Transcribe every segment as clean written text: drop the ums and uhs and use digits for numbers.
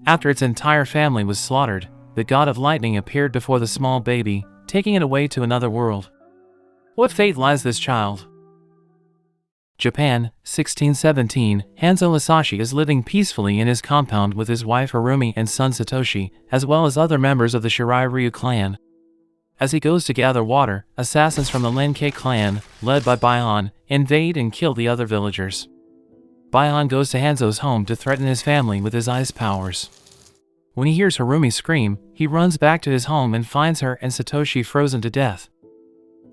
After its entire family was slaughtered, the god of lightning appeared before the small baby, taking it away to another world. What fate lies this child? Japan, 1617, Hanzo Hasashi is living peacefully in his compound with his wife Harumi and son Satoshi, as well as other members of the Shirai Ryu clan. As he goes to gather water, assassins from the Lenkei clan, led by Baihan, invade and kill the other villagers. Baihan goes to Hanzo's home to threaten his family with his ice powers. When he hears Harumi scream, he runs back to his home and finds her and Satoshi frozen to death.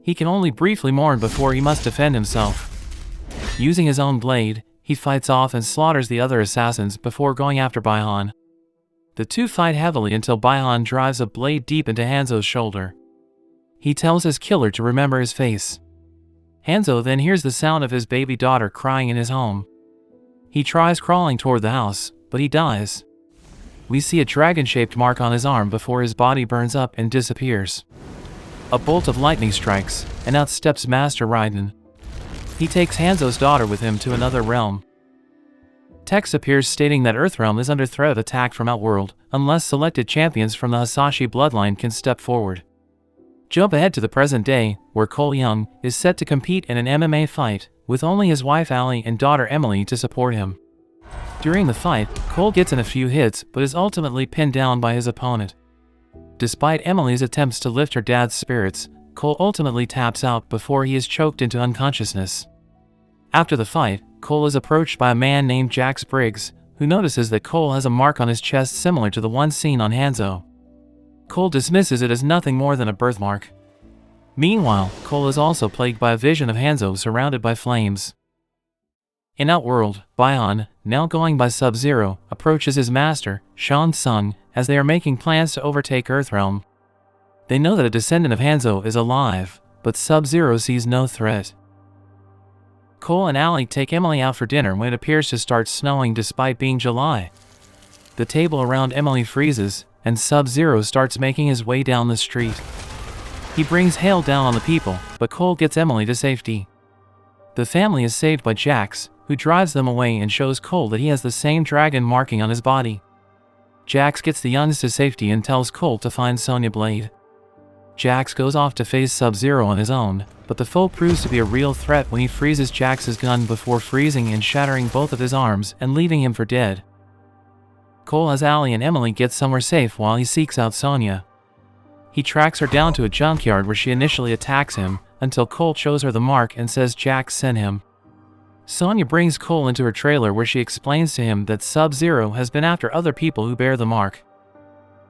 He can only briefly mourn before he must defend himself. Using his own blade, he fights off and slaughters the other assassins before going after Baihan. The two fight heavily until Baihan drives a blade deep into Hanzo's shoulder. He tells his killer to remember his face. Hanzo then hears the sound of his baby daughter crying in his home. He tries crawling toward the house, but he dies. We see a dragon-shaped mark on his arm before his body burns up and disappears. A bolt of lightning strikes, and out steps Master Raiden. He takes Hanzo's daughter with him to another realm. Text appears stating that Earthrealm is under threat of attack from Outworld, unless selected champions from the Hasashi bloodline can step forward. Jump ahead to the present day, where Cole Young is set to compete in an MMA fight, with only his wife Allie and daughter Emily to support him. During the fight, Cole gets in a few hits but is ultimately pinned down by his opponent. Despite Emily's attempts to lift her dad's spirits, Cole ultimately taps out before he is choked into unconsciousness. After the fight, Cole is approached by a man named Jax Briggs, who notices that Cole has a mark on his chest similar to the one seen on Hanzo. Cole dismisses it as nothing more than a birthmark. Meanwhile, Cole is also plagued by a vision of Hanzo surrounded by flames. In Outworld, Baihan, now going by Sub-Zero, approaches his master, Shang Tsung, as they are making plans to overtake Earthrealm. They know that a descendant of Hanzo is alive, but Sub-Zero sees no threat. Cole and Allie take Emily out for dinner when it appears to start snowing despite being July. The table around Emily freezes, and Sub-Zero starts making his way down the street. He brings hail down on the people, but Cole gets Emily to safety. The family is saved by Jax, who drives them away and shows Cole that he has the same dragon marking on his body. Jax gets the youngs to safety and tells Cole to find Sonya Blade. Jax goes off to face Sub-Zero on his own, but the foe proves to be a real threat when he freezes Jax's gun before freezing and shattering both of his arms and leaving him for dead. Cole has Allie and Emily get somewhere safe while he seeks out Sonya. He tracks her down to a junkyard where she initially attacks him, until Cole shows her the mark and says Jax sent him. Sonya brings Cole into her trailer where she explains to him that Sub-Zero has been after other people who bear the mark.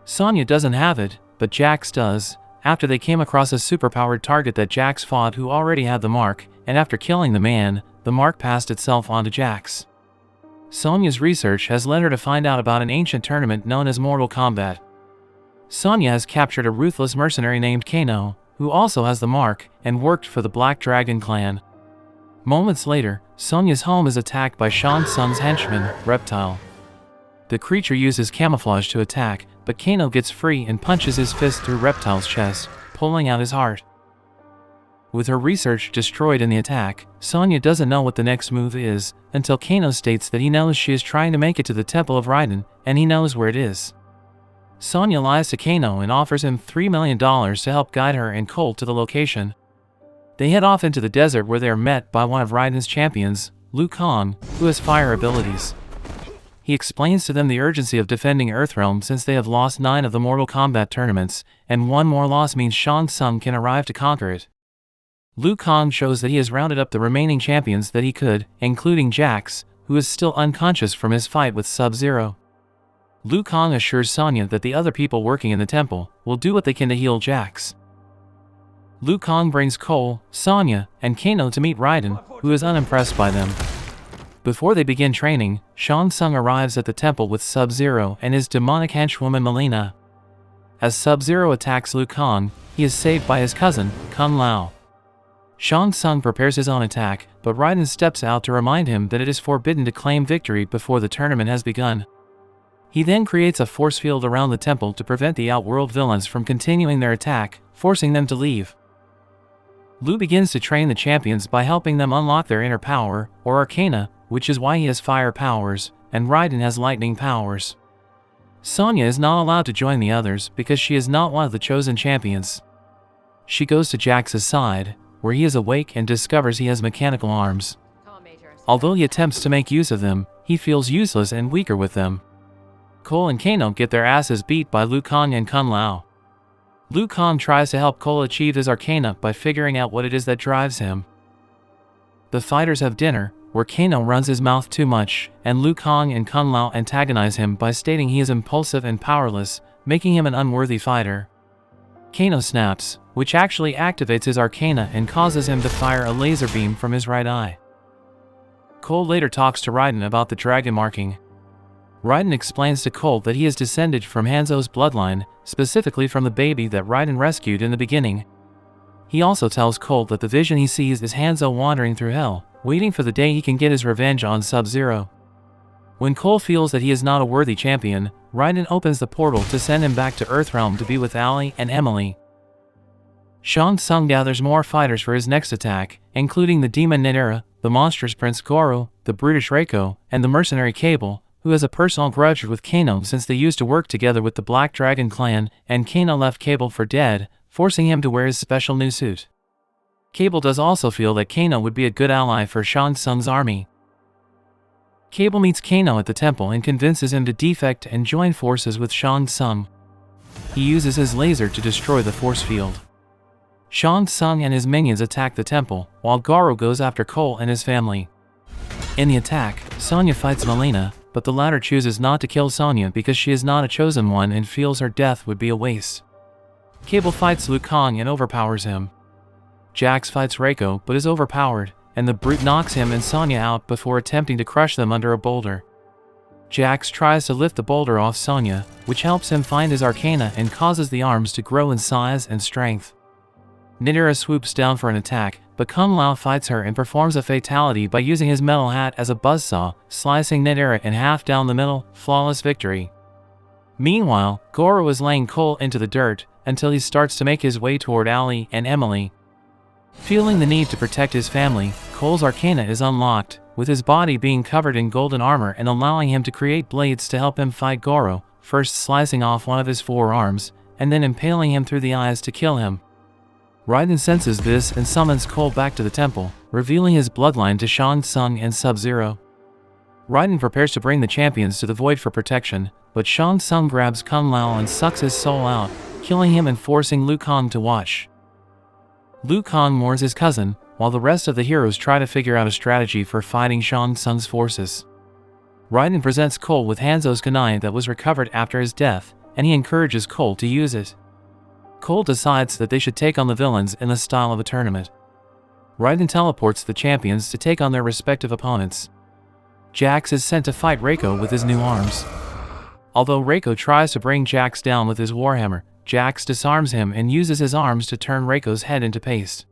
Sonya doesn't have it, but Jax does, after they came across a superpowered target that Jax fought who already had the mark, and after killing the man, the mark passed itself onto Jax. Sonya's research has led her to find out about an ancient tournament known as Mortal Kombat. Sonya has captured a ruthless mercenary named Kano, who also has the mark, and worked for the Black Dragon clan. Moments later, Sonya's home is attacked by Shang Tsung's henchman, Reptile. The creature uses camouflage to attack, but Kano gets free and punches his fist through Reptile's chest, pulling out his heart. With her research destroyed in the attack, Sonya doesn't know what the next move is, until Kano states that he knows she is trying to make it to the Temple of Raiden, and he knows where it is. Sonya lies to Kano and offers him $3 million to help guide her and Cole to the location. They head off into the desert where they are met by one of Raiden's champions, Liu Kang, who has fire abilities. He explains to them the urgency of defending Earthrealm since they have lost 9 of the Mortal Kombat tournaments, and one more loss means Shang Tsung can arrive to conquer it. Liu Kang shows that he has rounded up the remaining champions that he could, including Jax, who is still unconscious from his fight with Sub-Zero. Liu Kang assures Sonya that the other people working in the temple will do what they can to heal Jax. Liu Kang brings Cole, Sonya, and Kano to meet Raiden, who is unimpressed by them. Before they begin training, Shang Tsung arrives at the temple with Sub-Zero and his demonic henchwoman Mileena. As Sub-Zero attacks Liu Kang, he is saved by his cousin, Kung Lao. Shang Tsung prepares his own attack, but Raiden steps out to remind him that it is forbidden to claim victory before the tournament has begun. He then creates a force field around the temple to prevent the Outworld villains from continuing their attack, forcing them to leave. Liu begins to train the champions by helping them unlock their inner power, or arcana, which is why he has fire powers, and Raiden has lightning powers. Sonya is not allowed to join the others because she is not one of the chosen champions. She goes to Jax's side, where he is awake and discovers he has mechanical arms. Although he attempts to make use of them, he feels useless and weaker with them. Cole and Kano get their asses beat by Liu Kang and Kun Lao. Liu Kang tries to help Cole achieve his arcana by figuring out what it is that drives him. The fighters have dinner, where Kano runs his mouth too much, and Liu Kang and Kun Lao antagonize him by stating he is impulsive and powerless, making him an unworthy fighter. Kano snaps, which actually activates his arcana and causes him to fire a laser beam from his right eye. Cole later talks to Raiden about the dragon marking. Raiden explains to Cole that he is descended from Hanzo's bloodline, specifically from the baby that Raiden rescued in the beginning. He also tells Cole that the vision he sees is Hanzo wandering through hell, waiting for the day he can get his revenge on Sub-Zero. When Cole feels that he is not a worthy champion, Raiden opens the portal to send him back to Earthrealm to be with Ali and Emily. Shang Tsung gathers more fighters for his next attack, including the demon Nidera, the monstrous Prince Goro, the brutish Reiko, and the mercenary Cable, who has a personal grudge with Kano since they used to work together with the Black Dragon clan, and Kano left Cable for dead, forcing him to wear his special new suit. Cable does also feel that Kano would be a good ally for Shang Tsung's army. Cable meets Kano at the temple and convinces him to defect and join forces with Shang Tsung. He uses his laser to destroy the force field. Shang Tsung and his minions attack the temple, while Goro goes after Cole and his family. In the attack, Sonya fights Mileena, but the latter chooses not to kill Sonya because she is not a chosen one and feels her death would be a waste. Cable fights Liu Kang and overpowers him. Jax fights Reiko but is overpowered, and the brute knocks him and Sonya out before attempting to crush them under a boulder. Jax tries to lift the boulder off Sonya, which helps him find his arcana and causes the arms to grow in size and strength. Nidera swoops down for an attack, but Kun Lao fights her and performs a fatality by using his metal hat as a buzzsaw, slicing Nidera in half down the middle. Flawless victory. Meanwhile, Goro is laying Cole into the dirt until he starts to make his way toward Ali and Emily. Feeling the need to protect his family, Cole's arcana is unlocked, with his body being covered in golden armor and allowing him to create blades to help him fight Goro, first slicing off one of his forearms, and then impaling him through the eyes to kill him. Raiden senses this and summons Cole back to the temple, revealing his bloodline to Shang Tsung and Sub-Zero. Raiden prepares to bring the champions to the Void for protection, but Shang Tsung grabs Kun Lao and sucks his soul out, killing him and forcing Liu Kang to watch. Liu Kang mourns his cousin, while the rest of the heroes try to figure out a strategy for fighting Shang Tsung's forces. Raiden presents Cole with Hanzo's kunai that was recovered after his death, and he encourages Cole to use it. Cole decides that they should take on the villains in the style of a tournament. Raiden teleports the champions to take on their respective opponents. Jax is sent to fight Reiko with his new arms. Although Reiko tries to bring Jax down with his warhammer, Jax disarms him and uses his arms to turn Reiko's head into paste.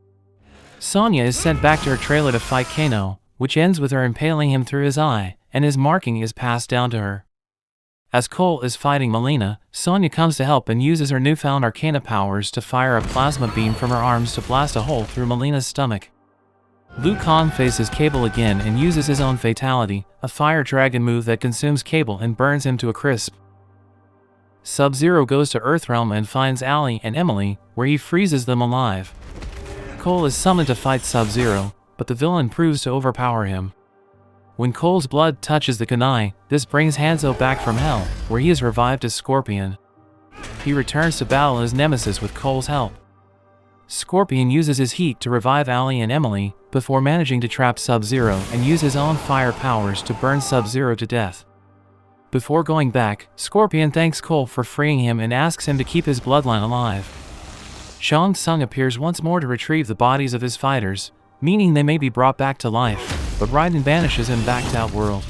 Sonya is sent back to her trailer to fight Kano, which ends with her impaling him through his eye, and his marking is passed down to her. As Cole is fighting Mileena, Sonya comes to help and uses her newfound arcana powers to fire a plasma beam from her arms to blast a hole through Mileena's stomach. Liu Kang faces Cable again and uses his own fatality, a fire dragon move that consumes Cable and burns him to a crisp. Sub-Zero goes to Earthrealm and finds Ali and Emily, where he freezes them alive. Cole is summoned to fight Sub-Zero, but the villain proves to overpower him. When Cole's blood touches the kunai, this brings Hanzo back from hell, where he is revived as Scorpion. He returns to battle as Nemesis with Cole's help. Scorpion uses his heat to revive Ali and Emily, before managing to trap Sub-Zero and use his own fire powers to burn Sub-Zero to death. Before going back, Scorpion thanks Cole for freeing him and asks him to keep his bloodline alive. Shang Tsung appears once more to retrieve the bodies of his fighters, meaning they may be brought back to life, but Raiden banishes him back to Outworld.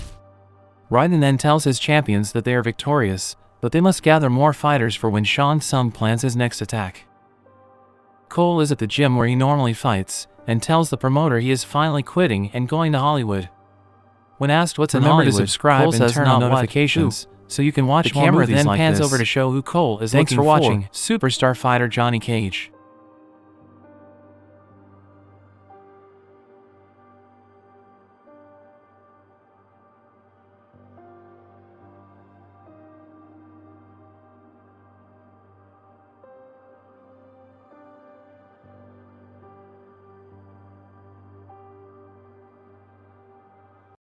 Raiden then tells his champions that they are victorious, but they must gather more fighters for when Shang Tsung plans his next attack. Cole is at the gym where he normally fights, and tells the promoter he is finally quitting and going to Hollywood. When asked what's in Hollywood, to subscribe Cole and turn on notifications, so you can watch more movies like this. The camera then pans over to show who Cole is looking for. Thanks for watching, Superstar Fighter Johnny Cage.